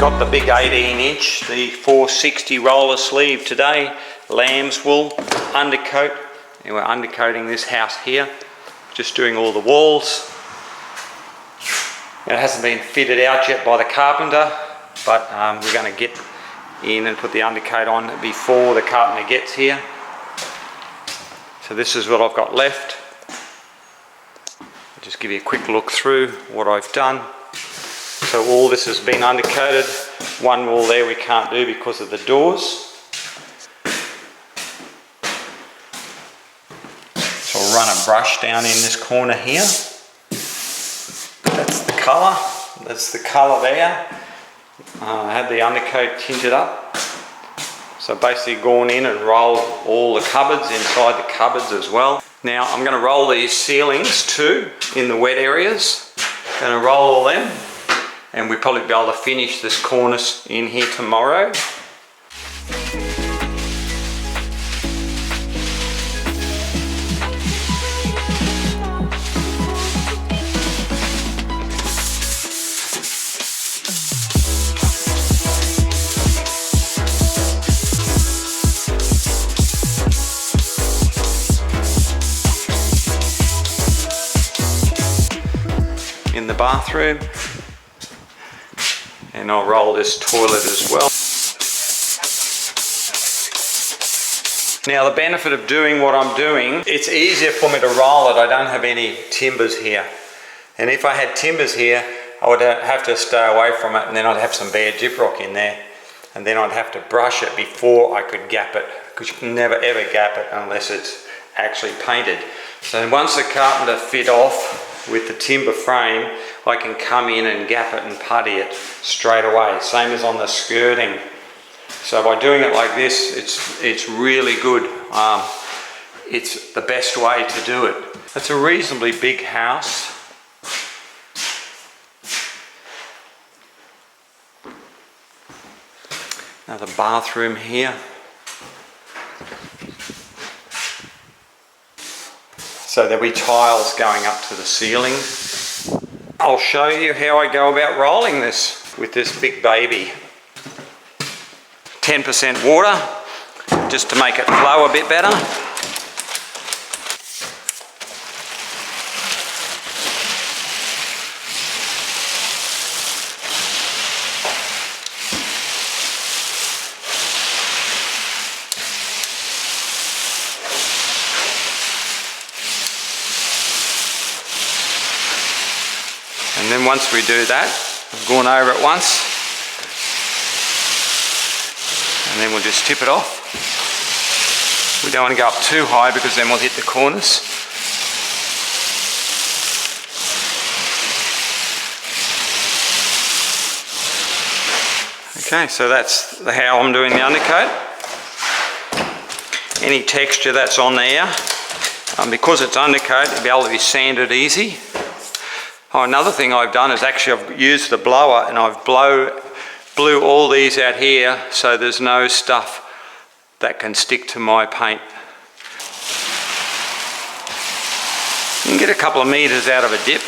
got the big 18-inch, the 460 roller sleeve today, lamb's wool, undercoat, and we're undercoating this house here, just doing all the walls. It hasn't been fitted out yet by the carpenter, but we're going to get in and put the undercoat on before the carpenter gets here. So this is what I've got left. I'll just give you a quick look through what I've done. So all this has been undercoated. One wall there we can't do because of the doors. So I'll run a brush down in this corner here. That's the colour. That's the colour there. I had the undercoat tinted up. So basically gone in and rolled all the cupboards, inside the cupboards as well. Now I'm going to roll these ceilings too in the wet areas. Going to roll all them. And we'll probably be able to finish this cornice in here tomorrow. In the bathroom. And I'll roll this toilet as well. Now the benefit of doing what I'm doing, it's easier for me to roll it. I don't have any timbers here. And if I had timbers here, I would have to stay away from it, and then I'd have some bare gyprock in there. And then I'd have to brush it before I could gap it, because you can never ever gap it unless it's actually painted. So once the carpenter fit off with the timber frame, I can come in and gap it and putty it straight away, same as on the skirting. So by doing it like this, it's really good. It's the best way to do it. It's a reasonably big house. Another bathroom here. So there'll be tiles going up to the ceiling. I'll show you how I go about rolling this with this big baby. 10% water, just to make it flow a bit better. And then once we do that, I've gone over it once, and then we'll just tip it off. We don't want to go up too high because then we'll hit the cornice. Okay, so that's how I'm doing the undercoat. Any texture that's on there, because it's undercoat, it'll be able to be sanded easy. Oh, another thing I've done is actually I've used the blower and I've blew all these out here so there's no stuff that can stick to my paint. You can get a couple of meters out of a dip.